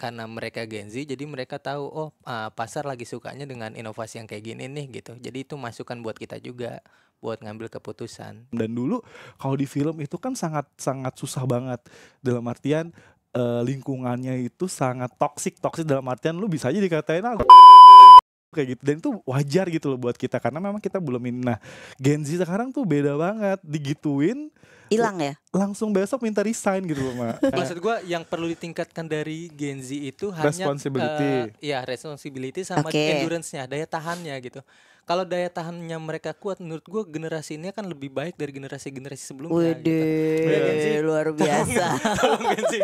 karena mereka Gen Z, jadi mereka tahu, oh, pasar lagi sukanya dengan inovasi yang kayak gini nih gitu. Jadi itu masukan buat kita juga buat ngambil keputusan. Dan dulu kalau di film itu kan sangat sangat susah banget, dalam artian lingkungannya itu sangat toksik dalam artian lu bisa aja dikatain kayak gitu, dan itu wajar gitu loh buat kita karena memang kita belum ini. Nah, Gen Z sekarang tuh beda banget, digituin Hilang ya? langsung besok minta resign gitu loh, Mak. Maksud gua yang perlu ditingkatkan dari Gen Z itu hanya Responsibility. responsibility sama Oke. endurance-nya, daya tahannya gitu. Kalau daya tahannya mereka kuat, menurut gua generasi ini akan lebih baik dari generasi-generasi sebelumnya gitu. Ya, Gen Z. Widih, luar biasa. Tolong Gen Z.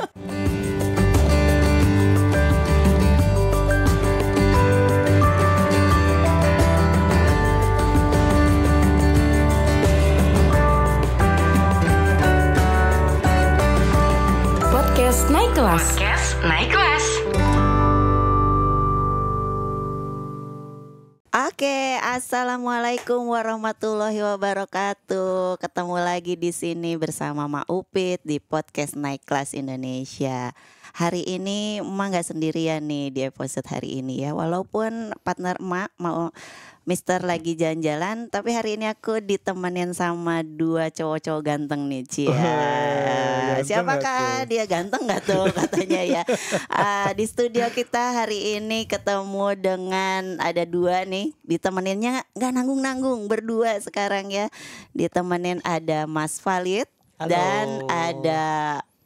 Podcast Naik Kelas. Podcast Naik Kelas. Oke, assalamualaikum warahmatullahi wabarakatuh. Ketemu lagi di sini bersama Mak Upit di podcast Naik Kelas Indonesia. Hari ini Emak nggak sendirian nih di episode hari ini ya. Walaupun partner Emak mau Mister lagi jalan-jalan, tapi hari ini aku ditemenin sama dua cowok-cowok ganteng nih, Cia. Ganteng Siapakah nggak tuh? dia, ganteng nggak tuh katanya ya. Di studio kita hari ini ketemu dengan ada dua nih, ditemeninnya nggak nanggung-nanggung, berdua sekarang ya. Ditemenin ada Mas Valid Halo. dan ada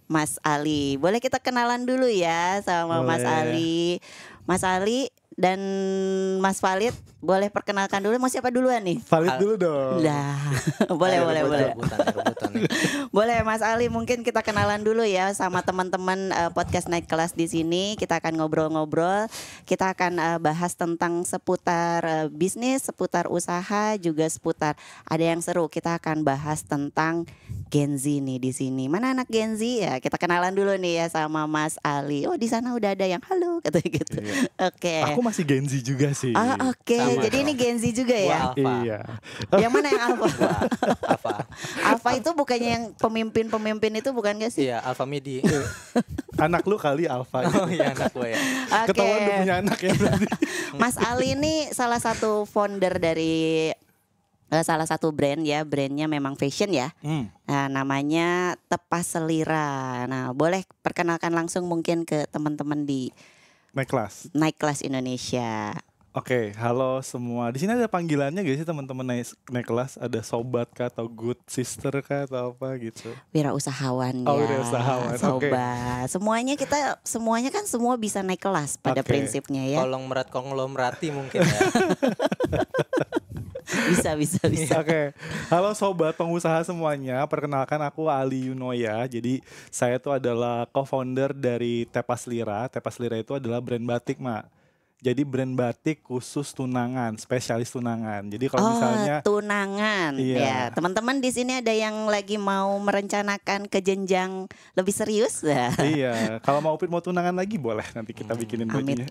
Mas Ali. Boleh kita kenalan dulu ya sama Mas Boleh. Ali. Mas Ali dan Mas Valid, boleh perkenalkan dulu. Mau siapa duluan nih? Valid dulu dong. Lah, boleh. Rebutan nih. Boleh Mas Ali, mungkin kita kenalan dulu ya sama teman-teman podcast Naik Kelas di sini. Kita akan ngobrol-ngobrol. Kita akan bahas tentang seputar bisnis, seputar usaha, juga seputar ada yang seru. Kita akan bahas tentang Gen Z nih di sini. Mana anak Gen Z ya? Kita kenalan dulu nih ya sama Mas Ali. Oh, di sana udah ada yang halo kata gitu. Iya. Oke. Aku masih Gen Z juga sih. Oke. Sama Jadi dong. ini Gen Z juga ya? Gua Alpha. Iya. Yang mana yang Alpha? Alpha. Alpha itu bukannya yang pemimpin itu bukan gak sih? Iya, Alpha Midi. Anak lu kali Alpha. Oh iya, anak gue ya. Oke. Ketahuan lu punya anak ya berarti. Mas Ali ini salah satu founder dari salah satu brand ya, brandnya memang fashion ya. Nah, namanya Tepas Selira. Nah, boleh perkenalkan langsung mungkin ke teman-teman di Naik kelas. Naik Kelas Indonesia. Oke, halo semua. Di sini ada panggilannya gak sih teman-teman naik kelas? Ada sobat kah atau good sister kah atau apa gitu? Wirausahawan Oh, ya. wirausahawan, oke. Sobat. Semuanya kan semua bisa naik kelas pada Oke. prinsipnya ya. Konglomerati mungkin ya. Bisa. Oke, halo sobat pengusaha semuanya. Perkenalkan aku Ali Yunoya. Jadi saya tuh adalah co-founder dari Tepas Lira. Tepas Lira itu adalah brand batik, Mak. Jadi brand batik khusus tunangan, spesialis tunangan. Jadi kalau misalnya tunangan. Iya. Ya, teman-teman di sini ada yang lagi mau merencanakan ke jenjang lebih serius? iya, kalau mau Upit mau tunangan lagi boleh nanti kita bikinin bajunya.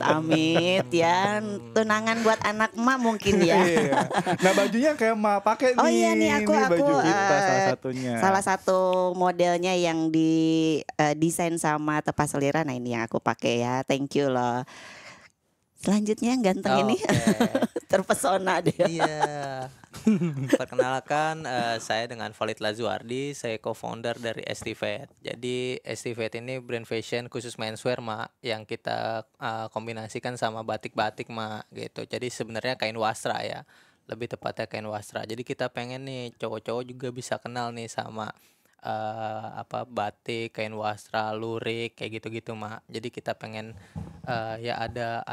Amit ya. Tunangan buat anak emak mungkin ya. Iya. Nah, bajunya kayak Ma pakai nih. Oh iya nih aku Ini baju kita salah satunya. salah satu modelnya yang desain sama Tepas Selira. Nah, ini yang aku pakai ya. Thank you loh. Selanjutnya yang ganteng ini terpesona deh. Iya. Perkenalkan, saya dengan Valid Lazuardi, saya co-founder dari Estivate. Jadi Estivate ini brand fashion khusus menswear, Mak, yang kita kombinasikan sama batik-batik, Mak, gitu. Jadi sebenarnya kain wasra ya. Lebih tepatnya kain wasra. Jadi kita pengen nih cowok-cowok juga bisa kenal nih sama batik, kain wasra, lurik, kayak gitu-gitu, Mak. Jadi kita pengen ya ada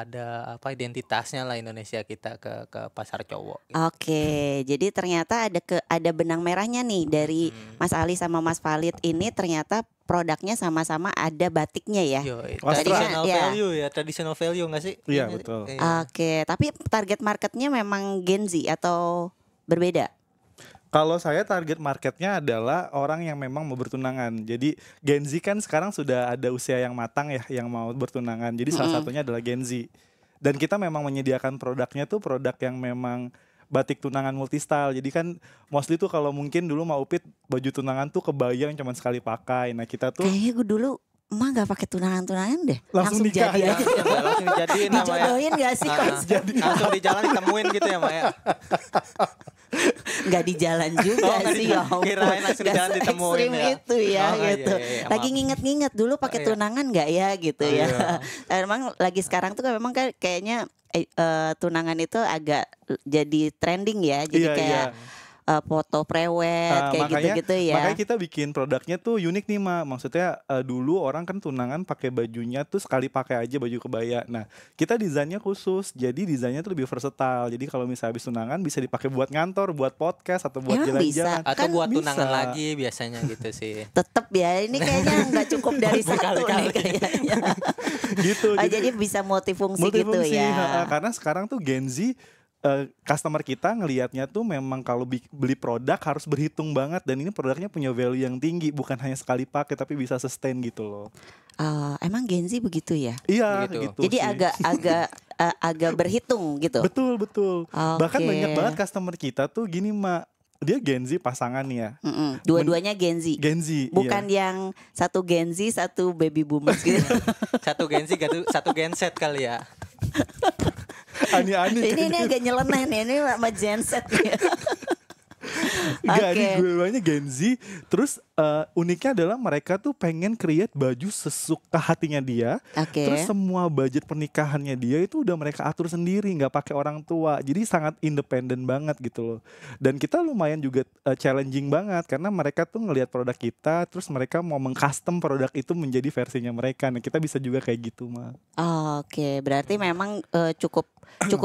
identitasnya lah Indonesia kita ke pasar cowok. Oke, jadi ternyata ada benang merahnya nih dari Mas Ali sama Mas Valid ini, ternyata produknya sama-sama ada batiknya ya. Yo, Wasra. traditional Ya. value ya, traditional value nggak sih? Iya, betul. Oke, tapi target marketnya memang Gen Z atau berbeda? Kalau saya target marketnya adalah orang yang memang mau bertunangan. Jadi Gen Z kan sekarang sudah ada usia yang matang ya, yang mau bertunangan. Jadi salah satunya adalah Gen Z. Dan kita memang menyediakan produknya tuh produk yang memang batik tunangan multistyle. Jadi kan mostly tuh kalau mungkin dulu mau Upit baju tunangan tuh kebayang cuma sekali pakai. Nah kita tuh Kayaknya gue dulu emak nggak pakai tunangan deh, Langsung nikah jadi ya? aja. Iya, Mbak, langsung dijadiin nama ya. Dijodohin gak sih konsep? Langsung di jalan ditemuin gitu ya Mbak ya. Nggak di jalan juga nggak di sih, jalan. ya ampun. Kirain langsung di Nggak jalan ditemuin se-ekstrim ya. itu ya Oh, iya, gitu. iya, Lagi maaf. nginget-nginget dulu pakai Iya. tunangan nggak ya gitu Oh, ya. iya. Emang lagi sekarang tuh kan memang kayaknya tunangan itu agak jadi trending ya. Jadi Iya, kayak foto prewed kayak makanya, gitu-gitu ya. makanya kita bikin produknya tuh unik nih Ma. Maksudnya dulu orang kan tunangan pakai bajunya tuh sekali pakai aja baju kebaya. Nah kita desainnya khusus, jadi desainnya tuh lebih versatile. Jadi kalau misalnya habis tunangan bisa dipakai buat ngantor, buat podcast atau buat Emang bisa? jalan-jalan. Atau Kan buat bisa. tunangan lagi biasanya gitu sih. Tetep ya, ini kayaknya nggak cukup dari satu nih Berkali-kali. kayaknya. Gitu. Jadi bisa multifungsi gitu multifungsi, ya. karena sekarang tuh Gen Z customer kita ngelihatnya tuh memang kalau beli produk harus berhitung banget, dan ini produknya punya value yang tinggi, bukan hanya sekali pakai tapi bisa sustain gitu loh. Emang Gen Z begitu ya? Iya Begitu. gitu. Jadi sih. agak berhitung gitu. betul. Bahkan Oke. banyak banget customer kita tuh gini Mak, dia Gen Z pasangan ya. Dua-duanya Gen Z. Gen Z. Bukan iya. yang satu Gen Z, satu baby boomers gitu. Satu Gen Z, satu Gen Z kali ya. Aneh-aneh. ini agak nyeleneh nih, ini sama Gen Z nih. Enggak, Oke. ini gue Gen Z. Terus uniknya adalah mereka tuh pengen create baju sesuka hatinya dia. Oke. Terus semua budget pernikahannya dia itu udah mereka atur sendiri, nggak pakai orang tua. Jadi sangat independen banget gitu loh. Dan kita lumayan juga challenging banget karena mereka tuh ngelihat produk kita, terus mereka mau mengcustom produk itu menjadi versinya mereka. Nah kita bisa juga kayak gitu mah. Oke, berarti memang cukup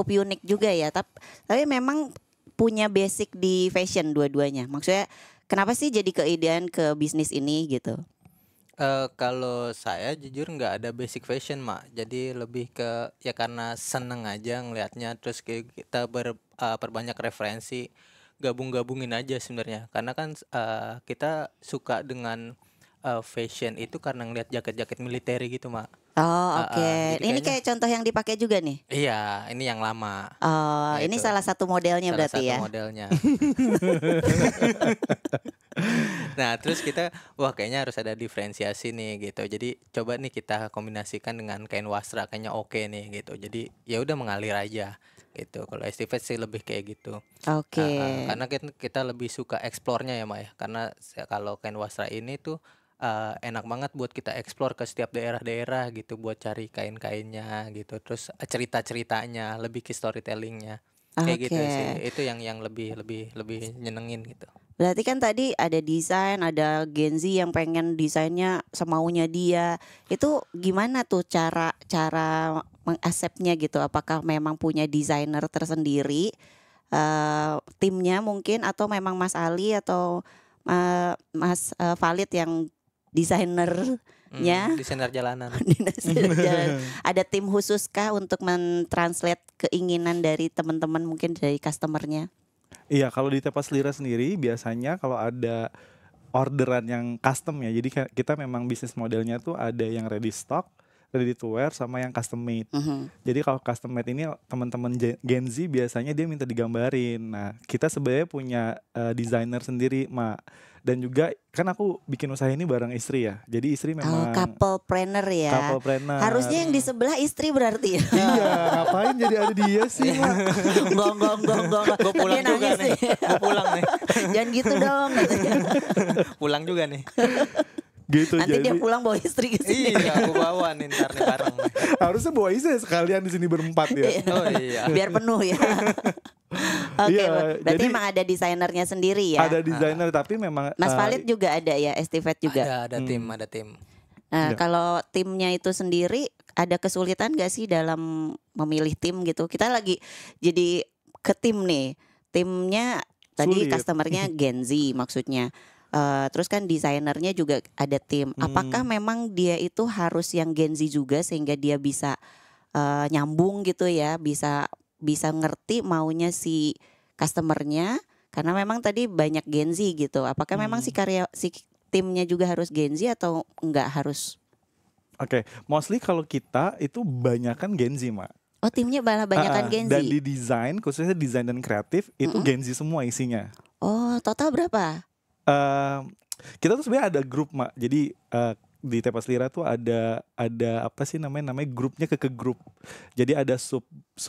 unik juga ya. Tapi memang punya basic di fashion dua-duanya. Maksudnya kenapa sih jadi keidean ke bisnis ini gitu? Kalau saya jujur nggak ada basic fashion Mak. Jadi lebih ke ya karena seneng aja ngelihatnya, terus kayak kita perbanyak referensi, gabung-gabungin aja sebenarnya. Karena kan kita suka dengan fashion itu karena ngelihat jaket-jaket militer gitu Mak. Oh, oke. jadi Ini kayaknya- kayak contoh yang dipakai juga nih. Iya, ini yang lama. Oh, Nah, ini itu. salah satu modelnya Salah berarti satu ya. modelnya. Nah, terus kita kayaknya harus ada diferensiasi nih gitu. Jadi coba nih kita kombinasikan dengan kain wasra, kayaknya oke nih gitu. Jadi ya udah mengalir aja gitu. Kalau Estifet sih lebih kayak gitu. Oke. Karena kita lebih suka eksplornya ya, Mak ya. Karena kalau kain wasra ini tuh enak banget buat kita eksplor ke setiap daerah-daerah gitu, buat cari kain-kainnya gitu. Terus cerita-ceritanya, lebih ke storytellingnya. Kayak gitu Oke. sih. Itu yang lebih nyenengin gitu. Berarti kan tadi ada desain, ada Gen Z yang pengen desainnya semaunya dia. Itu gimana tuh cara mengasepnya gitu? Apakah memang punya desainer tersendiri, timnya mungkin, atau memang Mas Ali atau Mas Valid yang desainernya? Desainer jalanan. Ada tim khusus kah untuk mentranslate keinginan dari teman-teman, mungkin dari customernya? Iya, kalau di Tepas Lira sendiri biasanya kalau ada orderan yang custom ya. Jadi kita memang bisnis modelnya tuh ada yang ready stock, ready to wear, sama yang custom made. Jadi kalau custom made ini teman-teman Gen Z biasanya dia minta digambarin. Nah, kita sebenarnya punya desainer sendiri, Mak. Dan juga kan aku bikin usaha ini bareng istri ya. Jadi istri memang Couple planner ya. couple planner. Harusnya yang di sebelah istri berarti ya. Iya, ngapain jadi ada dia sih, Mak? Enggak. Gue pulang Dia juga nangis nih. Gue pulang nih. Jangan gitu dong katanya. Pulang juga nih. Gitu. Nanti jadi dia pulang bawa istri ke sini. Iya, aku bawa nih ntar nih bareng. harusnya bawa istri sekalian di sini berempat ya. Oh iya. Biar penuh ya. Oke, Iya, berarti jadi- emang ada desainernya sendiri ya. Ada desainer tapi memang Mas Valid juga ada ya, Estifet juga. Ada tim. Nah, Iya. kalau timnya itu sendiri ada kesulitan gak sih dalam memilih tim gitu? Kita lagi jadi ke tim nih. Timnya tadi Sulit. customernya Gen Z maksudnya. Terus kan desainernya juga ada tim. Apakah memang dia itu harus yang Gen Z juga sehingga dia bisa nyambung gitu ya, bisa ngerti maunya si customernya, karena memang tadi banyak Gen Z gitu. Apakah memang si timnya juga harus Gen Z atau enggak harus? Oke, mostly kalau kita itu banyakan Gen Z, Mak. Oh, timnya malah banyakan Gen Z. Dan di desain, khususnya desain dan kreatif itu Gen Z semua isinya. Oh, total berapa? Kita tuh sebenarnya ada grup, Mak. Jadi di Tepas Lira tuh ada apa sih namanya grupnya ke grup. Jadi ada sub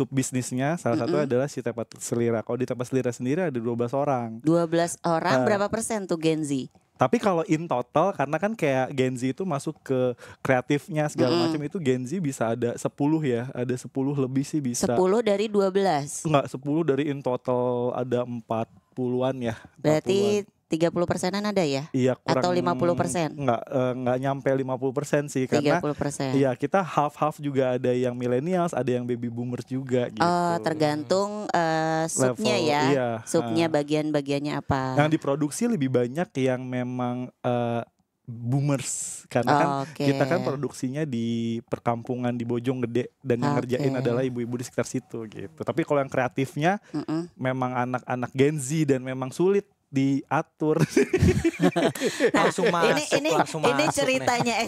bisnisnya, salah satu adalah si Tepas Lira. Kalau di Tepas Lira sendiri ada 12 orang. 12 orang, berapa persen tuh Gen Z? Tapi kalau in total, karena kan kayak Gen Z itu masuk ke kreatifnya segala macam, itu Gen Z bisa ada 10 ya. Ada 10 lebih sih bisa. 10 dari 12? Enggak, 10 dari in total ada 40-an ya. Berarti 30%-an ada ya? Iya, kurang, atau 50%? Enggak nyampe 50% sih, karena 30%. iya, kita half juga, ada yang millennials, ada yang baby boomers juga gitu. Oh, tergantung subnya Level, ya. iya. Subnya bagian-bagiannya apa? Yang diproduksi lebih banyak yang memang boomers, karena kan kita kan produksinya di perkampungan di Bojonggede, dan yang ngerjain adalah ibu-ibu di sekitar situ gitu. Tapi kalau yang kreatifnya memang anak-anak Gen Z dan memang sulit diatur. Langsung masuk, ini ceritanya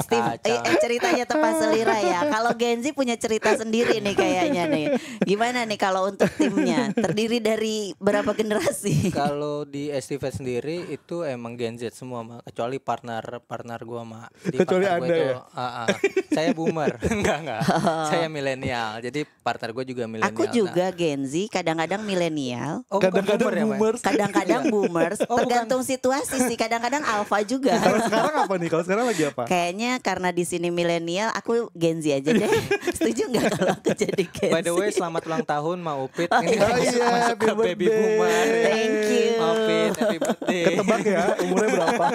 ceritanya Tepas Lira ya. Kalau Gen Z punya cerita sendiri nih kayaknya nih. Gimana nih kalau untuk timnya? Terdiri dari berapa generasi? Kalau di STV sendiri itu emang Gen Z semua, Mak. Kecuali partner gua, Mak. Kecuali Anda ya? Saya boomer. Enggak. Saya milenial. Jadi partner gue juga milenial. Aku juga Gen Z, kadang-kadang milenial. Kadang-kadang boomers. Kadang-kadang boomers. Tergantung situasi sih. Kadang-kadang alpha juga. Kalau sekarang apa nih? Kalau sekarang lagi apa? Kayaknya karena di sini milenial, aku Gen Z aja deh. Setuju nggak kalau aku jadi Gen Z? By the way, selamat ulang tahun Ma Upit. Oh, Ini iya, masuk ke baby boomer. Thank you. Ma Upit, happy birthday. Ketebak ya umurnya berapa?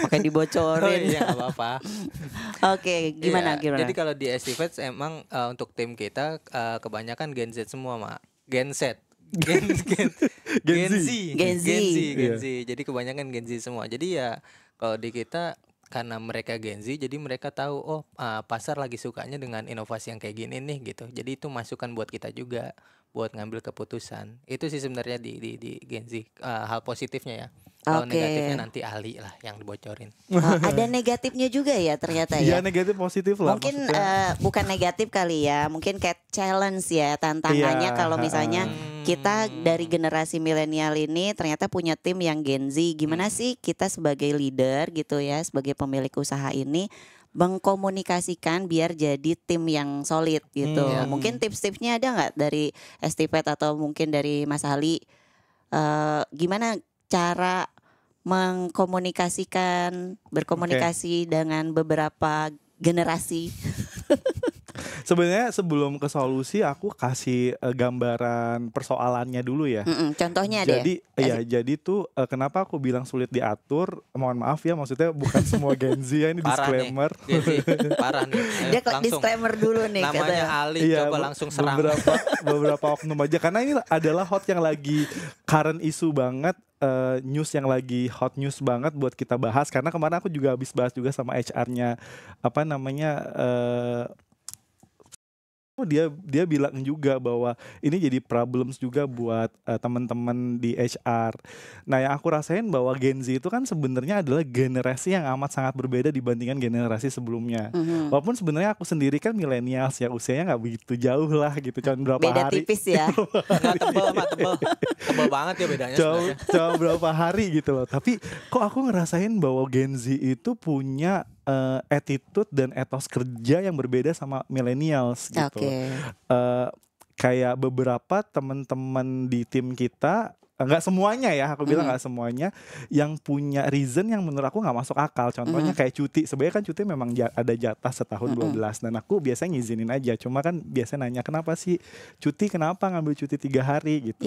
Pakai dibocorin. Iya, nggak apa-apa. Oke, gimana? Jadi kalau di STV emang untuk tim kita kebanyakan Gen Z semua, Mak. Gen Z. Gen Z. Jadi kebanyakan Gen Z semua. Jadi ya kalau di kita, karena mereka Gen Z, jadi mereka tahu pasar lagi sukanya dengan inovasi yang kayak gini nih gitu. Jadi itu masukan buat kita juga buat ngambil keputusan. Itu sih sebenarnya di Gen Z hal positifnya ya. Kalau negatifnya nanti Ali lah yang dibocorin. Ada negatifnya juga ya ternyata ya. Iya, negatif positif lah. Mungkin bukan negatif kali ya, mungkin kayak challenge ya, tantangannya kalau misalnya kita dari generasi milenial ini ternyata punya tim yang Gen Z. Gimana sih kita sebagai leader gitu ya, sebagai pemilik usaha ini mengkomunikasikan biar jadi tim yang solid gitu. Mungkin tips-tipsnya ada nggak dari STV atau mungkin dari Mas Ali? Gimana cara berkomunikasi dengan beberapa generasi? Sebenarnya sebelum ke solusi, aku kasih gambaran persoalannya dulu ya. Contohnya deh. Jadi tuh kenapa aku bilang sulit diatur? Mohon maaf ya, maksudnya bukan semua Gen Z ya, ini disclaimer. Parah nih. Dia disclaimer dulu nih. Namanya Ali, coba langsung serang. Beberapa oknum aja, karena ini adalah hot yang lagi current issue banget. News yang lagi hot news banget buat kita bahas, karena kemarin aku juga habis bahas juga sama HR-nya dia bilang juga bahwa ini jadi problems juga buat teman-teman di HR. Nah, yang aku rasain bahwa Gen Z itu kan sebenarnya adalah generasi yang amat sangat berbeda dibandingkan generasi sebelumnya. Walaupun sebenarnya aku sendiri kan millennials ya, usianya nggak begitu jauh lah gitu, cuma berapa beda hari. Beda tipis ya. Tebal banget ya bedanya. Cuma berapa hari gitu loh. Tapi kok aku ngerasain bahwa Gen Z itu punya attitude dan etos kerja yang berbeda sama millennials gitu. Kayak beberapa teman-teman di tim kita, nggak semuanya ya, aku bilang nggak semuanya, yang punya reason yang menurut aku nggak masuk akal. Contohnya kayak cuti. Sebenarnya kan cuti memang ada jatah setahun 12, dan aku biasanya ngizinin aja. Cuma kan biasanya nanya, kenapa sih cuti, kenapa ngambil cuti 3 hari gitu.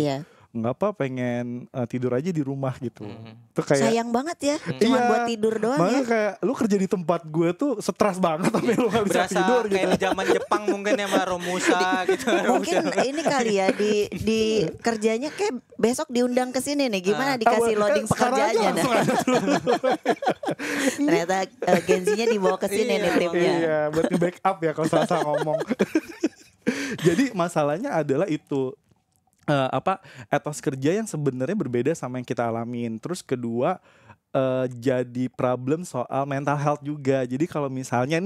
Nggak apa, pengen tidur aja di rumah gitu. Tuh kayak, sayang banget ya, cuma buat tidur doang ya. Kayak lu kerja di tempat gue tuh stres banget, tapi lu nggak bisa tidur gitu. Kayak di zaman Jepang mungkin ya, sama Romusa gitu. Mungkin ini kali ya di kerjanya kayak besok diundang ke sini nih, gimana dikasih loading pekerjaannya. Ternyata Gen Z-nya dibawa ke sini nih timnya. Iya, buat nge-backup ya kalau salah ngomong. Jadi masalahnya adalah itu. Etos kerja yang sebenarnya berbeda sama yang kita alamin. Terus kedua, jadi problem soal mental health juga. Jadi kalau misalnya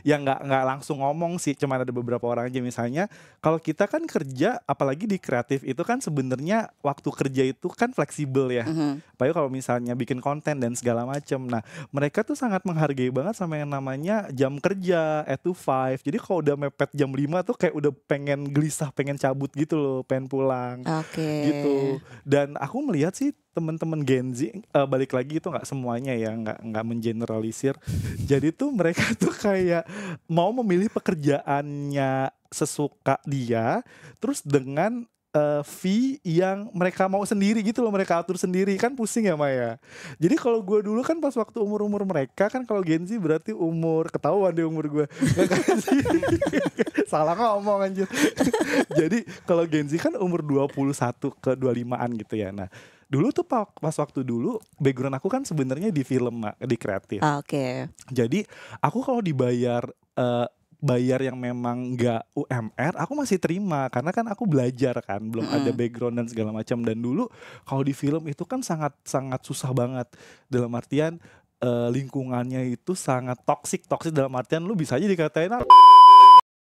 yang nggak langsung ngomong sih, cuman ada beberapa orang aja. Misalnya kalau kita kan kerja, apalagi di kreatif itu kan sebenarnya waktu kerja itu kan fleksibel ya. Apalagi kalau misalnya bikin konten dan segala macem. Nah mereka tuh sangat menghargai banget sama yang namanya jam kerja 8 to 5. Jadi kalau udah mepet jam 5 tuh kayak udah pengen gelisah, pengen cabut gitu loh, pengen pulang. Gitu. Dan aku melihat sih teman-teman Gen Z, balik lagi itu nggak semuanya ya, nggak mengeneralisir. Jadi tuh mereka tuh kayak mau memilih pekerjaannya sesuka dia, terus dengan fee yang mereka mau sendiri gitu loh, mereka atur sendiri. Kan pusing ya Maya. Jadi kalau gue dulu kan pas waktu umur mereka kan, kalau Gen Z berarti ketahuan deh umur gue. Salah ngomong anjir. Jadi kalau Gen Z kan umur 21 ke 25-an gitu ya. Nah dulu tuh pas waktu dulu background aku kan sebenarnya di film, di kreatif. Jadi aku kalau dibayar bayar yang memang nggak UMR, aku masih terima karena kan aku belajar kan, belum ada background dan segala macam. Dan dulu kalau di film itu kan sangat susah banget, dalam artian lingkungannya itu sangat toksik dalam artian lu bisa aja dikatain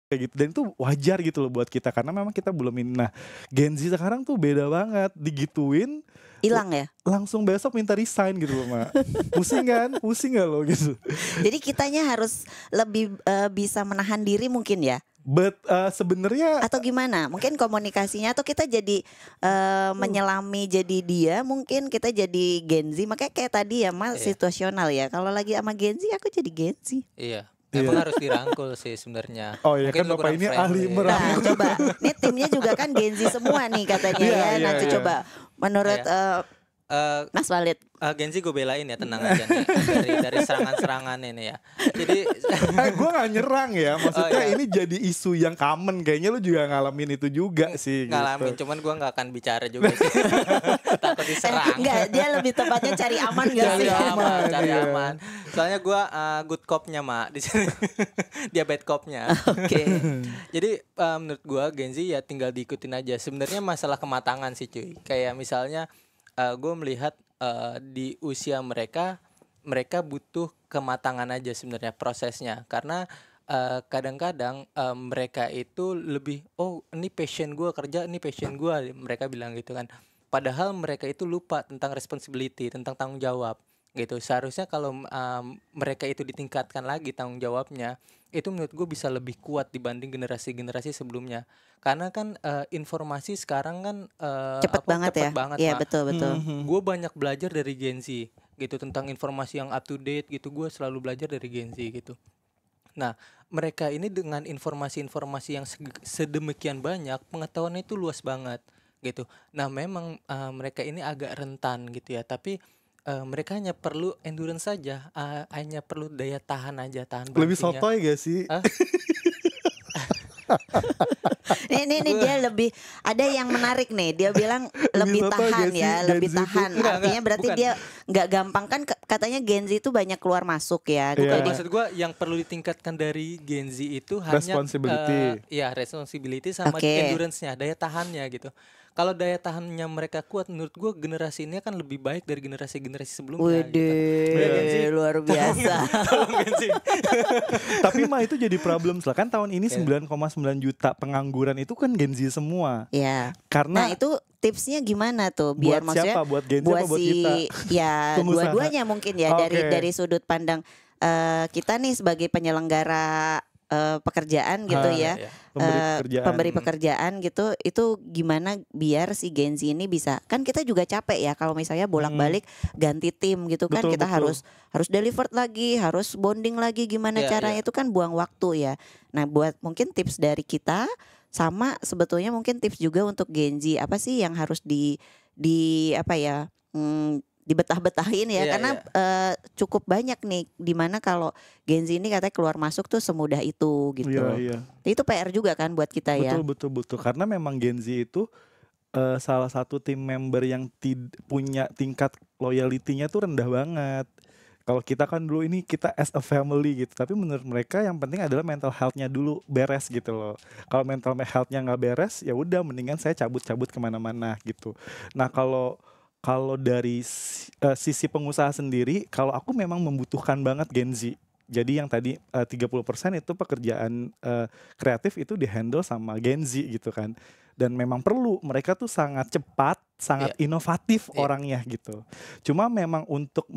kayak gitu, dan itu wajar gitu loh buat kita karena memang kita belum ini. Nah Gen Z sekarang tuh beda banget, digituin hilang ya, langsung besok minta resign gitu loh Mak. Pusing gak lo gitu. Jadi kitanya harus lebih bisa menahan diri mungkin ya. Sebenarnya atau gimana? Mungkin komunikasinya, atau kita jadi menyelami jadi dia, mungkin kita jadi Gen Z. Makanya kayak tadi ya Mas, situasional ya. Kalau lagi sama Gen Z, aku jadi Gen Z. Iya. Emang harus dirangkul sih sebenarnya. Oh iya, kan Bapak ini ahli merangkul. Nah coba, ini timnya juga kan Gen Z semua nih katanya ya. Nanti coba menurut Mas Walid. Gen Z gue belain ya, tenang aja nih. Dari serangan-serangan ini ya. Jadi gue gak nyerang ya, maksudnya ini jadi isu yang common. Kayaknya lu juga ngalamin itu juga sih. Ngalamin, gitu. Cuman gue gak akan bicara juga sih. Takut diserang. Enggak, dia lebih tepatnya cari aman gak sih? Cari aman. Soalnya gue good cop-nya Mak di sini. Dia bad cop-nya. Jadi menurut gue Gen Z ya tinggal diikutin aja. Sebenarnya masalah kematangan sih cuy. Kayak misalnya gue melihat di usia mereka butuh kematangan aja sebenarnya prosesnya, karena kadang-kadang mereka itu lebih ini passion gue kerja, ini passion gue, mereka bilang gitu kan, padahal mereka itu lupa tentang responsibility, tentang tanggung jawab gitu. Seharusnya kalau mereka itu ditingkatkan lagi tanggung jawabnya, itu menurut gue bisa lebih kuat dibanding generasi-generasi sebelumnya. Karena kan informasi sekarang kan cepet banget ya. Iya betul. Gue banyak belajar dari Gen Z gitu, tentang informasi yang up to date gitu. Gue selalu belajar dari Gen Z gitu. Nah mereka ini dengan informasi-informasi yang sedemikian banyak, pengetahuannya itu luas banget gitu. Nah memang mereka ini agak rentan gitu ya, tapi mereka hanya perlu endurance saja, hanya perlu daya tahan aja, tahan bantingnya. Lebih sotoy gak sih? Ini dia lebih ada yang menarik nih. Dia bilang lebih tahan ya, lebih tahan. Artinya berarti bukan. Dia nggak gampang kan, katanya Gen Z itu banyak keluar masuk ya. Maksud gue yang perlu ditingkatkan dari Gen Z itu hanya responsibility sama endurance-nya, daya tahannya gitu. Kalau daya tahannya mereka kuat, menurut gue generasi ini kan lebih baik dari generasi-generasi sebelumnya. Gitu. Luar biasa. Tapi mah itu jadi problem lah kan, tahun ini 9,9 juta pengangguran itu kan Gen Z semua. Iya. Karena nah itu tipsnya gimana tuh biar buat siapa? Buat Gen Z apa buat kita? Ya dua-duanya mungkin ya. Dari sudut pandang kita nih sebagai penyelenggara pekerjaan gitu ya, pemberi pekerjaan gitu, itu gimana biar si Gen Z ini bisa, kan kita juga capek ya kalau misalnya bolak-balik ganti tim gitu kan, kita harus deliver lagi, harus bonding lagi, gimana caranya itu kan buang waktu ya. Nah buat mungkin tips dari kita, sama sebetulnya mungkin tips juga untuk Gen Z, apa sih yang harus di apa ya, dibetah-betahin ya, karena cukup banyak nih dimana kalau Gen Z ini katanya keluar masuk tuh semudah itu gitu. Itu PR juga kan buat kita ya. Betul karena memang Gen Z itu salah satu tim member yang punya tingkat loyalty-nya tuh rendah banget. Kalau kita kan dulu ini kita as a family gitu, tapi menurut mereka yang penting adalah mental health-nya dulu beres gitu loh. Kalau mental health-nya nggak beres, ya udah mendingan saya cabut kemana-mana gitu. Nah kalau Kalau dari sisi pengusaha sendiri, kalau aku memang membutuhkan banget Gen Z. Jadi yang tadi 30% itu pekerjaan kreatif itu dihandle sama Gen Z gitu kan. Dan memang perlu, mereka tuh sangat cepat, sangat inovatif orangnya gitu. Cuma memang untuk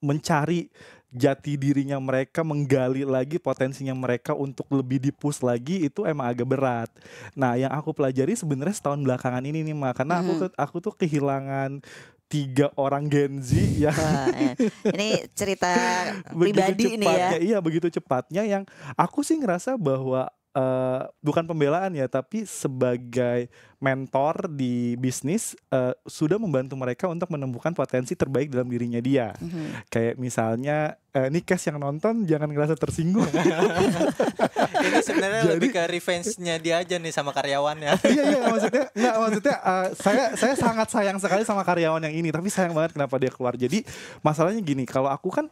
mencari jati dirinya mereka, menggali lagi potensinya mereka untuk lebih di-push lagi, itu emang agak berat. Nah, yang aku pelajari sebenarnya setahun belakangan ini nih, karena aku tuh kehilangan 3 orang Gen Z yang Wah, ini cerita begitu pribadi nih ya. cepatnya, iya begitu cepatnya, yang aku sih ngerasa bahwa bukan pembelaan ya, tapi sebagai mentor di bisnis sudah membantu mereka untuk menemukan potensi terbaik dalam dirinya dia. Kayak misalnya ini Kes yang nonton jangan ngerasa tersinggung. Ini sebenarnya lebih ke revenge-nya dia aja nih sama karyawannya. Iya maksudnya saya sangat sayang sekali sama karyawan yang ini, tapi sayang banget kenapa dia keluar. Jadi masalahnya gini, kalau aku kan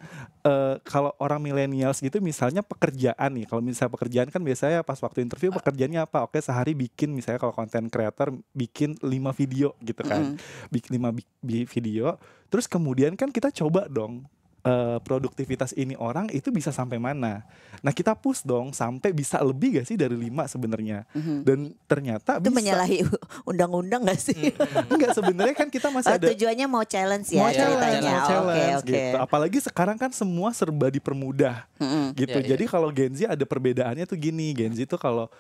kalau orang millennials gitu, misalnya pekerjaan nih, kalau misalnya pekerjaan kan biasanya pas waktu interview pekerjaannya apa? Oke, sehari bikin, misalnya kalau konten creator bikin 5 video gitu kan. Bikin 5 video, terus kemudian kan kita coba dong produktivitas ini orang itu bisa sampai mana. Nah, kita push dong sampai bisa lebih gak sih dari 5 sebenarnya. Dan ternyata Itu bisa. menyalahi undang-undang gak sih? Enggak, sebenarnya kan kita masih ada Tujuannya mau challenge ya mau ceritanya. challenge Oke. gitu. Apalagi sekarang kan semua serba dipermudah gitu. Iya, iya. Jadi kalau Gen Z ada perbedaannya tuh gini. Gen Z tuh kalau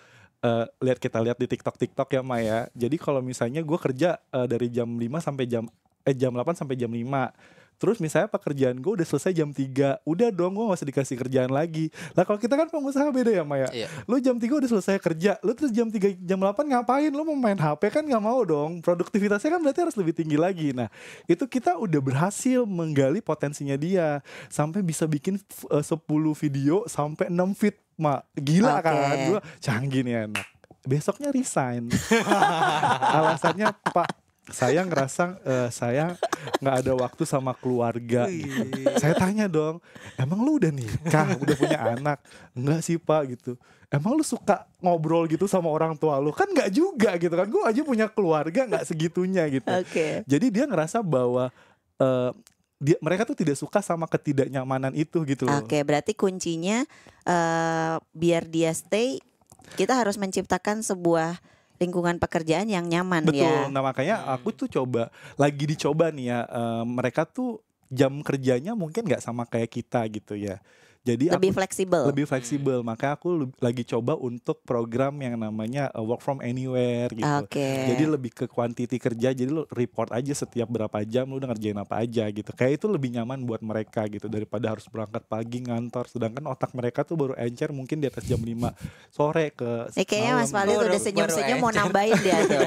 kita lihat di TikTok ya Maya. Jadi kalau misalnya gue kerja dari jam 5 sampai jam 8 sampai jam 5. Terus misalnya pekerjaan gue udah selesai jam 3, udah dong gue gak usah dikasih kerjaan lagi. Lah kalau kita kan pengusaha beda ya Maya. Iya. Lu jam 3 udah selesai kerja, lu terus jam 3 jam 8 ngapain? Lu mau main HP kan gak mau dong. Produktivitasnya kan berarti harus lebih tinggi lagi. Nah, itu kita udah berhasil menggali potensinya dia sampai bisa bikin 10 video sampai 6 feed, gila kan? Gue canggih nih anak. Besoknya resign. Alasannya, Pak, saya ngerasa saya nggak ada waktu sama keluarga. Saya tanya dong, emang lu udah nikah, udah punya anak? Enggak sih Pak gitu. Emang lu suka ngobrol gitu sama orang tua lu? Kan nggak juga gitu kan. Gue aja punya keluarga nggak segitunya gitu. Jadi dia ngerasa bahwa mereka tuh tidak suka sama ketidaknyamanan itu gitu loh. Oke, berarti kuncinya biar dia stay, kita harus menciptakan sebuah lingkungan pekerjaan yang nyaman. Betul. Ya. Nah makanya aku tuh lagi dicoba nih ya, mereka tuh jam kerjanya mungkin nggak sama kayak kita gitu ya. Jadi lebih fleksibel. Lebih fleksibel. Makanya aku lagi coba untuk program yang namanya work from anywhere gitu. Jadi lebih ke quantity kerja. Jadi lu report aja setiap berapa jam lu udah ngerjain apa aja gitu. Kayak itu lebih nyaman buat mereka gitu daripada harus berangkat pagi ngantor. Sedangkan otak mereka tuh baru encer mungkin di atas jam 5 sore ke kayaknya Mas Walid udah senyum-senyum mau nambahin dia tuh.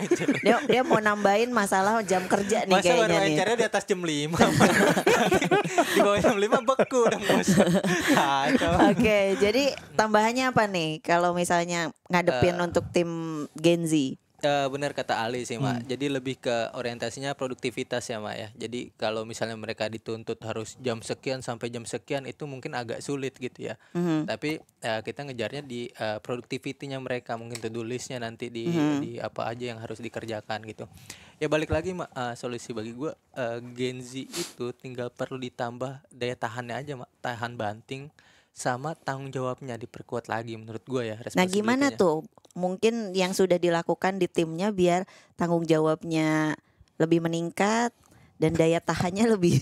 Dia mau nambahin masalah jam kerja nih. Masa kayaknya baru nih. encernya di atas jam 5. Di bawah jam 5 beku dong bos. Oke, jadi tambahannya apa nih kalau misalnya ngadepin untuk tim Gen Z? Benar kata Ali sih Mak. Jadi lebih ke orientasinya produktivitas ya Mak ya. Jadi kalau misalnya mereka dituntut harus jam sekian sampai jam sekian itu mungkin agak sulit gitu ya. Tapi kita ngejarnya di productivity-nya mereka, mungkin to-do list-nya nanti di apa aja yang harus dikerjakan gitu. Ya balik lagi Mak, solusi bagi gue Gen Z itu tinggal perlu ditambah daya tahannya aja Mak, tahan banting sama tanggung jawabnya diperkuat lagi menurut gue ya. Nah gimana tuh mungkin yang sudah dilakukan di timnya biar tanggung jawabnya lebih meningkat dan daya tahannya lebih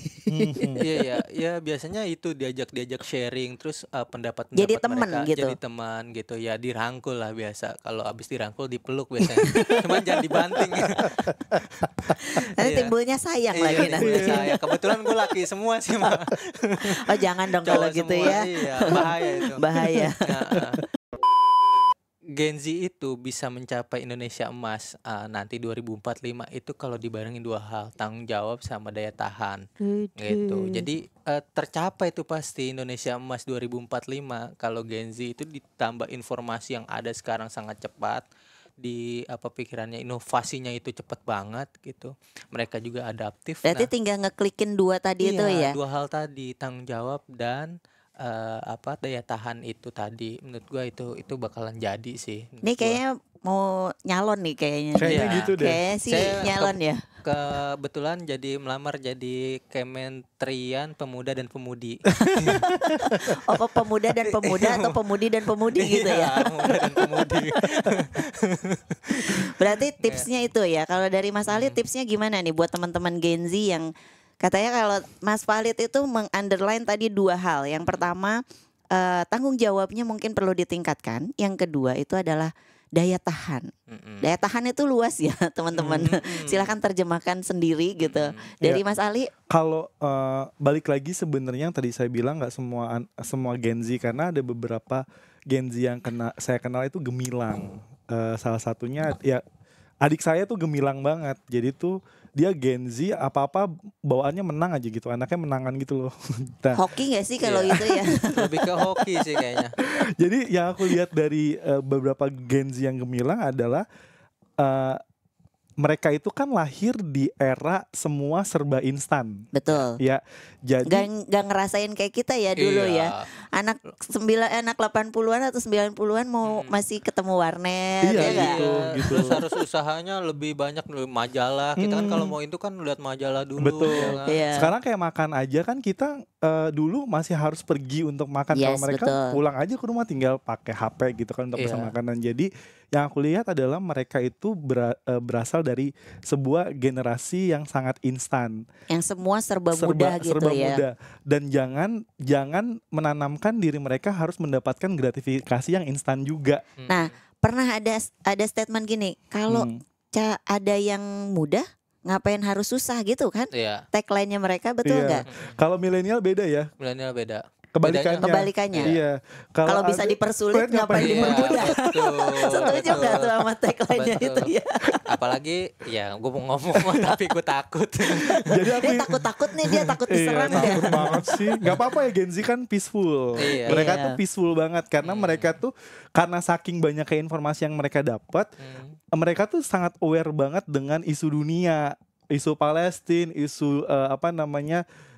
Iya biasanya itu diajak sharing terus pendapat jadi teman mereka gitu. Jadi teman gitu ya, dirangkul lah biasa. Kalau abis dirangkul dipeluk biasanya. Cuman jangan dibanting. Nanti timbulnya sayang lagi nanti. Sayang. Kebetulan gue laki semua sih Mak. Oh jangan dong kalau gitu semua, ya. Iya, bahaya itu. Bahaya. Gen Z itu bisa mencapai Indonesia emas nanti 2045 itu kalau dibarengin 2 hal, tanggung jawab sama daya tahan gitu. Jadi tercapai itu pasti Indonesia emas 2045 kalau Gen Z itu ditambah informasi yang ada sekarang sangat cepat, di pikirannya, inovasinya itu cepat banget gitu. Mereka juga adaptif. Berarti tinggal ngeklikin 2 tadi itu ya. 2 hal tadi, tanggung jawab dan apa daya tahan itu tadi menurut gua itu bakalan jadi sih menurut Ini gua. kayaknya mau nyalon nih kayaknya. Kayaknya Iya. gitu deh. Kayaknya sih Saya nyalon ya. Kebetulan melamar jadi Kementerian Pemuda dan Pemudi. Oh, pemuda dan pemuda atau pemudi dan pemudi gitu Iya, ya. Pemuda dan Pemudi. Berarti tipsnya itu ya. Kalau dari Mas Ali tipsnya gimana nih buat teman-teman Gen Z yang katanya kalau Mas Valid itu meng-underline tadi 2 hal. Yang pertama tanggung jawabnya mungkin perlu ditingkatkan. Yang kedua itu adalah daya tahan. Daya tahan itu luas ya teman-teman. Silahkan terjemahkan sendiri gitu. Dari Mas Ali. Kalau balik lagi sebenarnya yang tadi saya bilang nggak semua Gen Z, karena ada beberapa Gen Z yang saya kenal itu gemilang. Salah satunya ya adik saya tuh gemilang banget. Jadi tuh dia Gen Z apa-apa bawaannya menang aja gitu. Anaknya menangan gitu loh. Nah, Hoki gak sih kalau Iya. itu ya? Lebih ke hoki sih kayaknya. jadi yang aku lihat dari beberapa Gen Z yang gemilang adalah mereka itu kan lahir di era semua serba instan. Betul. Ya, jadi Gak ngerasain kayak kita ya dulu Iya. ya. Anak 80-an atau 90-an mau masih ketemu warnet Iya, ya nggak? gitu. Terus harus usahanya lebih banyak dulu majalah. Kita kan kalau mau itu kan lihat majalah dulu. Betul. ya kan? Iya. sekarang kayak makan aja kan kita dulu masih harus pergi untuk makan. Kalau Yes, mereka betul. pulang aja ke rumah tinggal pakai HP gitu kan untuk pesan Iya. makanan. Jadi yang aku lihat adalah mereka itu berasal dari sebuah generasi yang sangat instan, Yang semua serba mudah gitu serba ya. mudah. Dan jangan menanamkan diri mereka harus mendapatkan gratifikasi yang instan juga. Nah, pernah ada statement gini, kalau ada yang mudah, ngapain harus susah gitu kan? Iya. Tagline-nya mereka betul Iya. nggak? Kalau milenial beda ya. Milenial beda. Kebalikannya. Kebalikannya. Iya. Kalau bisa ada- dipersulit, kalian ngapain Iya, dipermudah? betul. Setuju nggak tuh sama tagline-nya itu Betul. ya? Apalagi ya gue mau ngomong tapi gue takut. Jadi aku Dia takut-takut nih, dia takut diserang iya, dia. takut banget sih. Gak apa-apa ya, Gen Z kan peaceful. Iya. Mereka Iya. tuh peaceful banget karena mereka tuh karena saking banyaknya informasi yang mereka dapat, mereka tuh sangat aware banget dengan isu dunia, isu Palestina, isu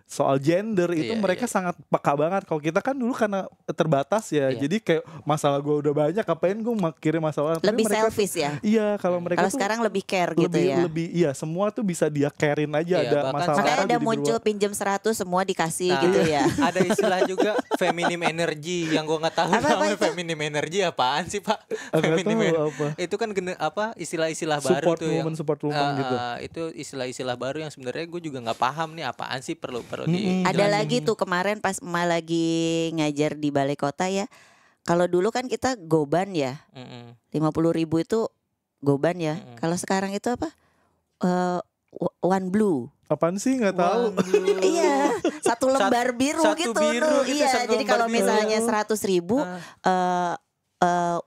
soal gender itu Iya, mereka iya. sangat peka banget. Kalau kita kan dulu karena terbatas ya, Iya. jadi kayak masalah gue udah banyak, ngapain gue kirim masalah. Tapi Lebih mereka selfish ya. Iya, kalau mereka Kalau tuh sekarang lebih care gitu lebih ya. iya, semua tuh bisa dia carein aja. Iya, Ada bahkan masalah Makanya apa ada jadi muncul pinjam 100 semua dikasih Nah, gitu ya. Ada istilah juga feminim energy yang gue nggak tahu Apa namanya itu? feminim energy apaan sih Pak? Nggak Feminim tahu en- apa. Itu kan istilah-istilah baru tuh yang Support woman gitu. itu istilah-istilah baru yang sebenarnya gue juga nggak paham nih apaan sih perlu Ada lagi tuh kemarin pas emak lagi ngajar di balai kota ya. Kalau dulu kan kita goban ya, 50.000 itu goban ya. Kalau sekarang itu apa? One blue. Apaan sih nggak tahu. Iya, satu lembar biru satu gitu. biru Nur. gitu, Iya, satu jadi lembar kalau biru. misalnya 100.000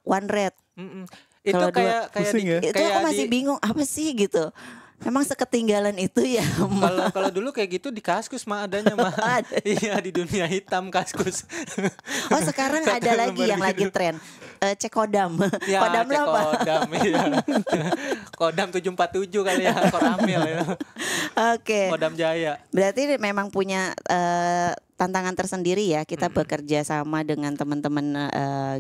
one red. Itu Kalau kayak pusing ya. Itu aku masih bingung apa sih gitu. Memang seketinggalan itu ya. kalau dulu kayak gitu di Kaskus mah adanya mah. Ada. Iya di dunia hitam Kaskus. Oh sekarang Satu ada lagi lembar yang lagi biru. tren. Cekodam. Ya, Kodam lo apa? Kodam iya. Kodam 747 kali ya, Koramil ya. Oke. Kodam Jaya. Berarti memang punya tantangan tersendiri ya. Kita bekerja sama dengan teman-teman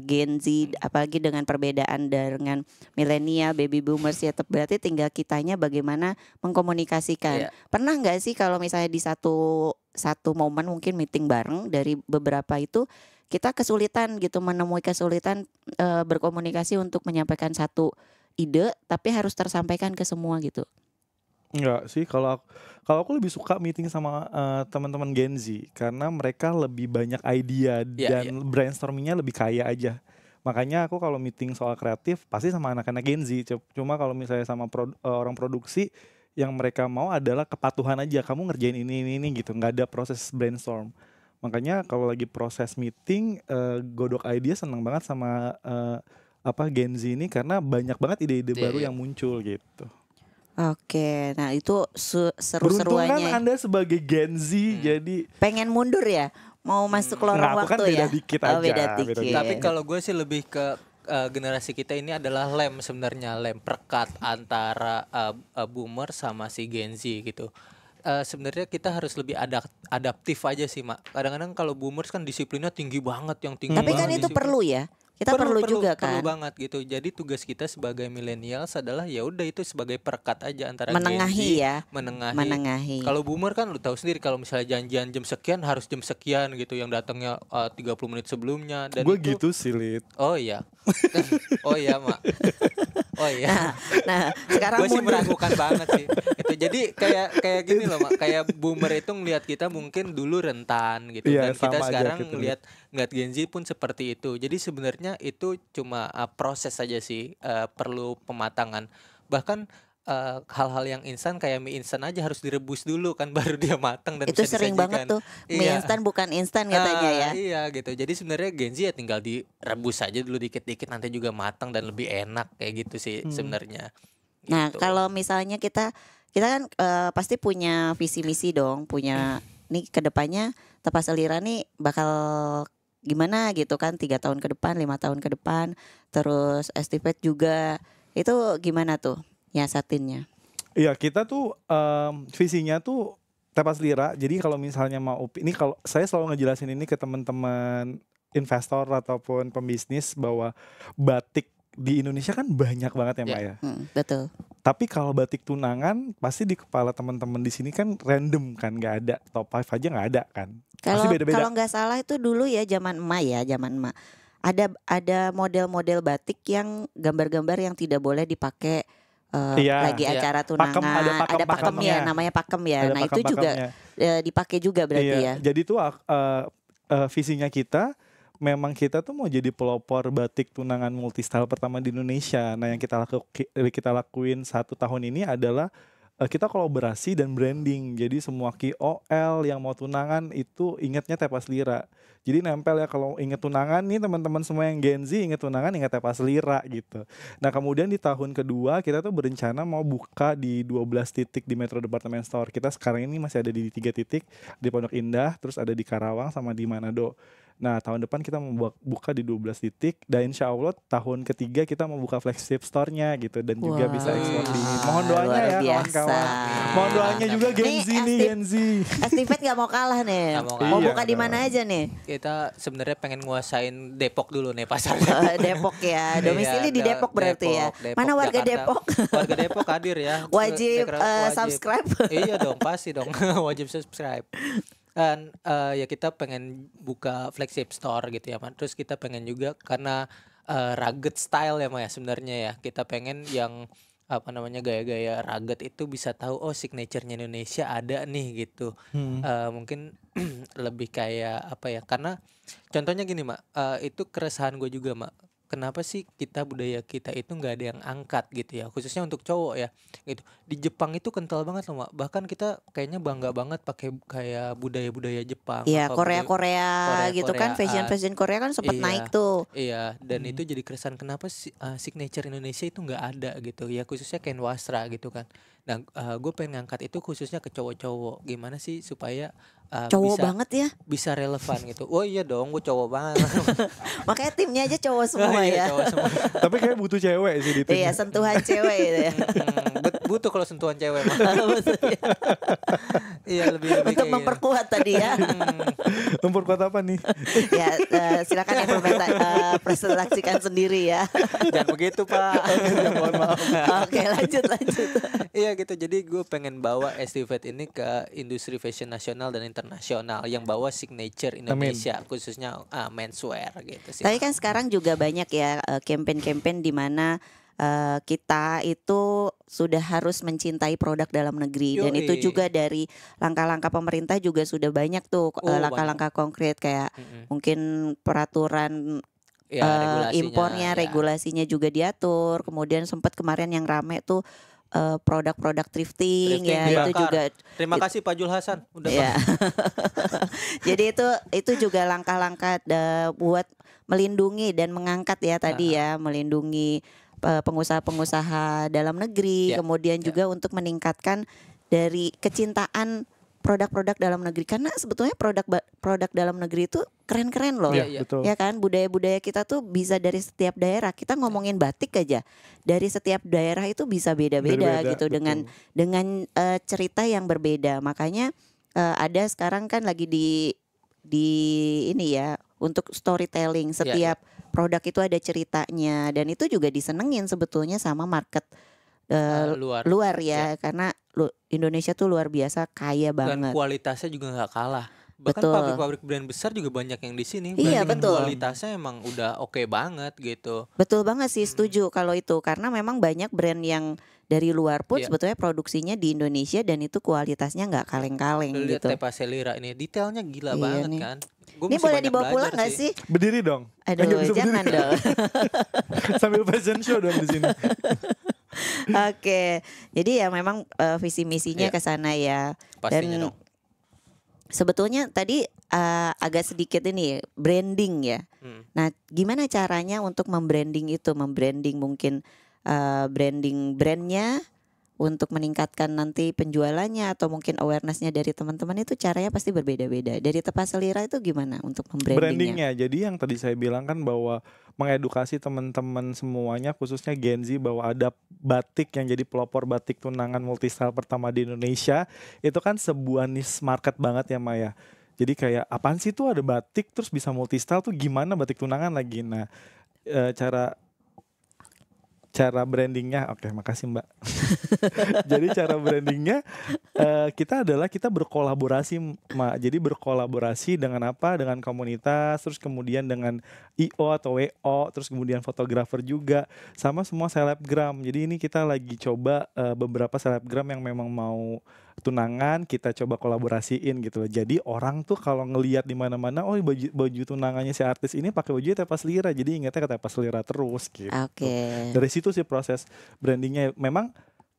Gen Z, apalagi dengan perbedaan dengan milenial, baby boomers ya. Berarti tinggal kitanya bagaimana mengkomunikasikan. Iya. Pernah nggak sih kalau misalnya di satu momen mungkin meeting bareng dari beberapa itu kita kesulitan gitu, menemui kesulitan berkomunikasi untuk menyampaikan satu ide, tapi harus tersampaikan ke semua gitu. Enggak sih, kalau aku lebih suka meeting sama teman-teman Gen Z karena mereka lebih banyak idea Iya, dan brainstormingnya lebih kaya aja. Makanya aku kalau meeting soal kreatif pasti sama anak-anak Gen Z. Cuma kalau misalnya sama orang produksi, yang mereka mau adalah kepatuhan aja. Kamu ngerjain ini gitu, nggak ada proses brainstorm. Makanya kalau lagi proses meeting, godok idea seneng banget sama Gen Z ini karena banyak banget ide-ide Iya, baru iya. yang muncul gitu. Oke, nah itu Beruntung kan seru-seruannya. Anda sebagai Gen Z jadi Pengen mundur ya, mau masuk ke lorong Nggak, aku kan waktu beda ya. dikit Oh, aja, beda beda dikit. dikit. Tapi kalau gue sih lebih ke generasi kita ini adalah lem sebenarnya, lem perekat antara boomer sama si Gen Z gitu. sebenarnya kita harus lebih adaptif aja sih, Mak. Kadang-kadang kalau boomers kan disiplinnya tinggi banget, yang tinggi Tapi kan banget itu disiplin. perlu ya. Kita perlu juga Perlu kan banget gitu. Jadi tugas kita sebagai millennials adalah ya udah itu sebagai perekat aja antara menengahi Gen Z, ya. menengahi. Menengahi. Kalau boomer kan lu tahu sendiri kalau misalnya janjian jam sekian harus jam sekian gitu, yang datangnya 30 menit sebelumnya dan Gue itu gitu sih, Lid. oh iya. Oh iya, Mak. Oh iya. Nah, sekarang Gue sih mundur. meragukan banget sih. Itu jadi kayak gini loh, Mak. Kayak boomer itu ngelihat kita mungkin dulu rentan gitu, Iya, dan kita sama aja sekarang gitu. ngelihat Gen Z pun seperti itu. Jadi sebenarnya itu cuma proses saja sih, perlu pematangan. Bahkan hal-hal yang instan kayak mie instan aja harus direbus dulu kan baru dia matang dan Itu bisa sering banget disajikan. tuh. Mie Iya. instan bukan instan katanya ya. Iya gitu. Jadi sebenarnya Gen Z ya tinggal direbus aja dulu dikit-dikit, nanti juga matang dan lebih enak kayak gitu sih sebenarnya. Nah, Gitu. kalau misalnya kita kan pasti punya visi misi dong, punya nih kedepannya Tepas Elira nih bakal gimana gitu kan, 3 tahun ke depan, 5 tahun ke depan, terus Estifet juga itu gimana tuh nyiasatinnya? Iya, kita tuh visinya tuh Tepas Lira. Jadi kalau misalnya mau ini, kalau saya selalu ngejelasin ini ke teman-teman investor ataupun pembisnis bahwa batik di Indonesia kan banyak banget ya, Mbak ya. Betul. Tapi kalau batik tunangan pasti di kepala teman-teman di sini kan random kan, nggak ada top 5 aja nggak ada kan. Kalau Pasti beda-beda. nggak salah itu dulu ya zaman emak. Ada model-model batik yang gambar-gambar yang tidak boleh dipakai Iya. lagi Iya. acara tunangan. Pakem, ada pakem ya, pakemnya. namanya pakem ya. Ada Nah itu juga pakem-pakemnya. dipakai juga berarti Iya, ya. jadi tuh visinya kita memang kita tuh mau jadi pelopor batik tunangan multistyle pertama di Indonesia. Nah, yang kita lakuin 1 tahun ini adalah kita kolaborasi dan branding. Jadi semua KOL yang mau tunangan itu ingatnya Tepas Lira. Jadi nempel ya, kalau inget tunangan nih teman-teman semua yang Gen Z inget tunangan ingat Tepas Lira gitu. Nah, kemudian di tahun kedua kita tuh berencana mau buka di 12 titik di Metro Department Store. Kita sekarang ini masih ada di 3 titik, di Pondok Indah, terus ada di Karawang sama di Manado. Nah, tahun depan kita mau buka di 12 titik, dan insya Allah tahun ketiga kita mau buka flagship store-nya gitu, dan juga bisa ekspor di. Mohon doanya luar ya biasa. kawan-kawan. Mohon doanya juga Gen Nih, Z nih, Gen Z. Estifet nggak mau kalah nih. Nggak mau Mau kalah. buka di mana aja nih? Kita sebenarnya pengen nguasain Depok dulu nih, pasarnya. Depok ya. Domisili di Iya, Depok berarti ya. Mana warga Jakarta. Depok? Warga Depok hadir ya. Wajib Wajib. subscribe. Iya dong, pasti dong. Wajib subscribe. Dan ya kita pengen buka flagship store gitu ya, Man. Terus kita pengen juga karena rugged style ya, Maya, sebenarnya ya. Kita pengen yang apa namanya gaya-gaya rugged itu bisa tahu oh signature-nya Indonesia ada nih gitu. Mungkin lebih kayak apa ya? Karena contohnya gini, Mak. Itu keresahan gue juga, Mak. Kenapa sih budaya kita itu nggak ada yang angkat gitu ya, khususnya untuk cowok ya gitu. Di Jepang itu kental banget loh, Mak. Bahkan kita kayaknya bangga banget pakai kayak budaya-budaya Jepang. Iya, apa Korea gitu kan, Korea-Koreaan. fashion Korea kan sempat Iya. naik tuh. Iya, dan itu jadi keresahan kenapa signature Indonesia itu nggak ada gitu ya, khususnya kain wasra gitu kan. Nah, gue pengen ngangkat itu khususnya ke cowok-cowok. Gimana sih supaya Cowok banget ya. bisa relevan gitu. Oh iya dong, gue cowok banget. Makanya timnya aja cowok semua Iya, ya. cowok semua. Tapi kayak butuh cewek sih di tim. Iya, sentuhan cewek gitu ya. Butuh kalau sentuhan cewek, Mak. Iya, lebih Untuk kayak memperkuat tadi ya. Memperkuat apa nih? Ya, silakan presentasikan sendiri ya. jangan begitu, Pak. Mohon maaf. Oke, lanjut. Iya gitu. Jadi gue pengen bawa Estifet ini ke industri fashion nasional dan internasional yang bawa signature Indonesia, khususnya menswear gitu sih. Tapi kan sekarang juga banyak ya campaign-campaign di mana kita itu sudah harus mencintai produk dalam negeri. Dan Yoi. itu juga dari langkah-langkah pemerintah juga sudah banyak tuh langkah-langkah konkret kayak mungkin peraturan Ya, regulasinya, impornya, ya. regulasinya juga diatur. Kemudian sempat kemarin yang rame tuh produk-produk thrifting ya, Thrifting itu dibakar. juga Terima kasih Pak Jul Hasan udah ya. Jadi itu juga langkah-langkah buat melindungi dan mengangkat ya tadi ya, melindungi pengusaha-pengusaha dalam negeri, Ya, kemudian juga untuk meningkatkan dari kecintaan produk-produk dalam negeri, karena sebetulnya produk dalam negeri itu keren-keren loh. Iya, iya. Betul. Ya kan, budaya-budaya kita tuh bisa dari setiap daerah. Kita ngomongin batik aja, dari setiap daerah itu bisa beda-beda Beda-beda, gitu, betul. dengan cerita yang berbeda. Makanya ada sekarang kan lagi di ini ya, untuk storytelling. Setiap produk itu ada ceritanya, dan itu juga disenengin sebetulnya sama market luar ya, karena Indonesia tuh luar biasa kaya Dan banget. kualitasnya juga nggak kalah. Bahkan Betul. pabrik-pabrik brand besar juga banyak yang di sini. Iya, Berarti kan betul. kualitasnya emang udah oke banget gitu. Betul banget sih, setuju kalau itu, karena memang banyak brand yang dari luar pun Iya. sebetulnya produksinya di Indonesia dan itu kualitasnya nggak kaleng-kaleng Lu lihat gitu. Tepa Selira ini detailnya gila Iya banget nih. kan. Gua Ini masih boleh banyak dibawa pulang belajar nggak sih? Berdiri dong. Aduh, Nggak bisa jangan berdiri. dong. Sambil fashion show dong di sini. Oke, jadi ya memang visi misinya Iya. ke sana ya. Pastinya dong. Sebetulnya tadi agak sedikit ini branding ya. Hmm. Nah, gimana caranya untuk membranding itu? Membranding mungkin branding brandnya untuk meningkatkan nanti penjualannya atau mungkin awarenessnya dari teman-teman, itu caranya pasti berbeda-beda. Dari Tepa Selira itu gimana untuk membrandingnya? Brandingnya, jadi yang tadi saya bilang kan bahwa mengedukasi teman-teman semuanya, khususnya Gen Z, bahwa ada batik yang jadi pelopor batik tunangan multistyle pertama di Indonesia. Itu kan sebuah niche market banget ya Maya. Jadi kayak apaan sih tuh ada batik terus bisa multistyle tuh, gimana batik tunangan lagi. Nah cara brandingnya, oke makasih Mbak. Jadi cara brandingnya kita berkolaborasi Mak. Jadi berkolaborasi dengan apa? Dengan komunitas, terus kemudian dengan IO atau WO, terus kemudian fotografer juga, sama semua selebgram. Jadi ini kita lagi coba beberapa selebgram yang memang mau tunangan, kita coba kolaborasiin gitu loh. Jadi orang tuh kalau ngelihat di mana-mana, oh baju tunangannya si artis ini pakai baju Tepa Selira, jadi ingatnya ke Tepa Selira terus gitu. Oke. Dari situ sih proses brandingnya. Memang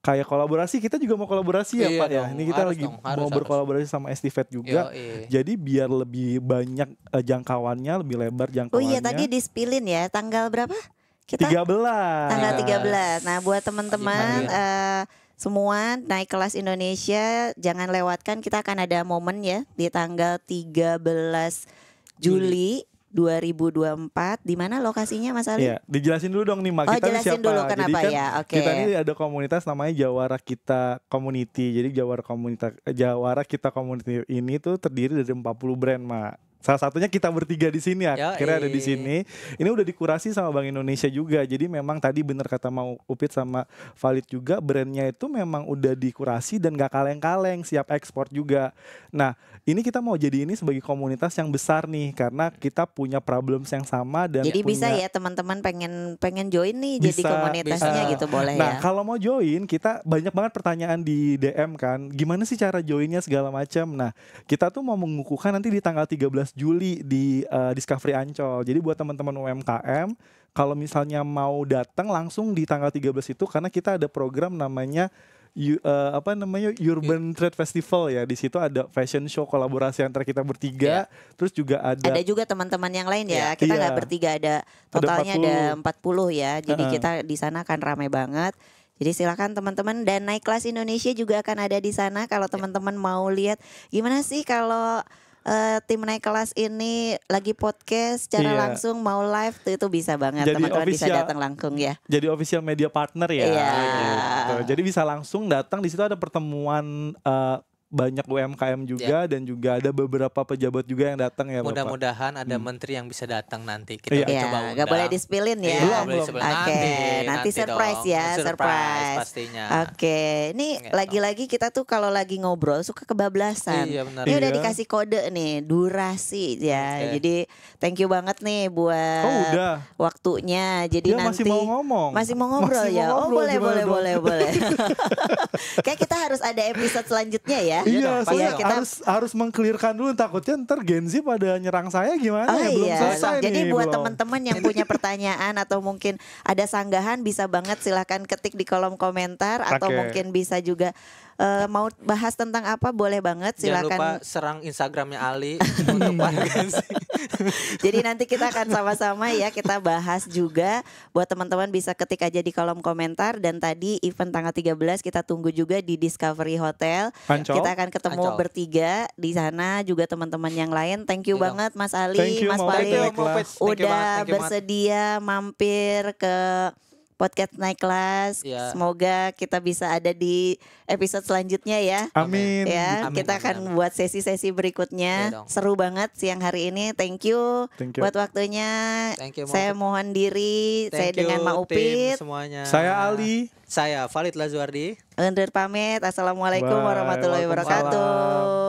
kayak kolaborasi, kita juga mau kolaborasi ya Iya Pak ya. dong, Ini kita harus lagi dong, mau harus. berkolaborasi sama Estivet juga. Yoi. Jadi biar lebih banyak jangkauannya, lebih lebar Oh jangkauannya. iya, tadi di-spillin ya, tanggal berapa? Kita 13. tanggal 13. 13. Nah, buat teman-teman Wajib semua naik kelas Indonesia, jangan lewatkan, kita akan ada momen ya di tanggal 13 Juli 2024. Di mana lokasinya Mas Ali? Iya, dijelasin dulu dong nih Mak. Oh, Kita nih jelasin siapa? dulu Jadi kenapa kan ya. Oke. kita ini ada komunitas namanya Jawara Kita Community. Jadi Jawara Kita Community ini tuh terdiri dari 40 brand Mak. Salah satunya kita bertiga di sini ya. Akhirnya ada di sini. Ini udah dikurasi sama Bank Indonesia juga. Jadi memang tadi bener kata mau Upit sama Valid juga, brandnya itu memang udah dikurasi dan gak kaleng-kaleng, siap ekspor juga. Nah, ini kita mau jadi ini sebagai komunitas yang besar nih, karena kita punya problems yang sama dan Jadi bisa punya, ya teman-teman pengen join nih jadi Bisa, komunitasnya bisa. gitu, boleh nah, ya. kalau mau join, kita banyak banget pertanyaan di DM kan. Gimana sih cara joinnya segala macam. Nah, kita tuh mau mengukuhkan nanti di tanggal 13 Juli di Discovery Ancol. Jadi buat teman-teman UMKM, kalau misalnya mau datang langsung di tanggal 13 itu, karena kita ada program namanya Urban Trade Festival ya. Di situ ada fashion show kolaborasi antara kita bertiga. Terus juga Ada juga teman-teman yang lain ya. Kita nggak Iya. bertiga, ada totalnya ada 40 ya. Jadi Heeh. kita di sana akan ramai banget. Jadi silakan teman-teman, dan Naik Kelas Indonesia juga akan ada di sana kalau teman-teman mau lihat gimana sih kalau tim Naik Kelas ini lagi podcast secara Iya. langsung, mau live tuh, itu bisa banget. Jadi Teman-teman bisa official. datang langsung ya. Jadi official media partner ya. Iya. Gitu. Jadi bisa langsung datang, di situ ada pertemuan banyak UMKM juga, dan juga ada beberapa pejabat juga yang datang ya Bapak. Mudah-mudahan ada menteri yang bisa datang nanti. Kita Iya. udah Ya, coba nggak undang. boleh di-spillin ya. Iya, Belum, nggak boleh belum. di-spill. Oke, nanti surprise dong. ya, surprise. pastinya. Oke, ini Gitu. lagi-lagi kita tuh kalau lagi ngobrol suka kebablasan. Iya, benar. Ini udah Iya. dikasih kode nih, durasi ya. Oke. Jadi thank you banget nih buat Oh udah. waktunya. Jadi Dia nanti masih mau ngomong. Masih mau ngobrol Masih ya. mau Oh, ngobrol, boleh, gimana boleh, dong? boleh, boleh. Kayak kita harus ada episode selanjutnya ya. Iya, dong, pasti saya dong. kita harus mengklirkan dulu, takutnya ntar Gen Z pada nyerang saya gimana Oh ya, belum iya, selesai jadi nih, buat belum. teman-teman yang punya pertanyaan atau mungkin ada sanggahan, bisa banget silahkan ketik di kolom komentar, atau Oke. mungkin bisa juga mau bahas tentang apa boleh banget, Jangan lupa silakan. serang Instagramnya Ali untuk variasi. Jadi nanti kita akan sama-sama ya kita bahas juga. Buat teman-teman bisa ketik aja di kolom komentar. Dan tadi event tanggal 13 kita tunggu juga di Discovery Hotel. Ancol. Kita akan ketemu Ancol. bertiga di sana, juga teman-teman yang lain. Thank you Iya banget Mas Ali, Thank you, Mas Mau Walid, Naik Kelas. udah bersedia mampir ke podcast Naik Kelas. Iya. Semoga kita bisa ada di episode selanjutnya ya. Amin. Ya, Amin, kita amin, akan amin. buat sesi-sesi Iya berikutnya. dong. Seru banget siang hari ini. Thank you, Thank you. buat waktunya. Thank you, Saya mohon diri. Saya dengan Mak Upit. semuanya. Saya Ali. Saya Valid Lazuardi. Undur pamit. Assalamualaikum Bye. warahmatullahi Waalaikumsalam. wabarakatuh.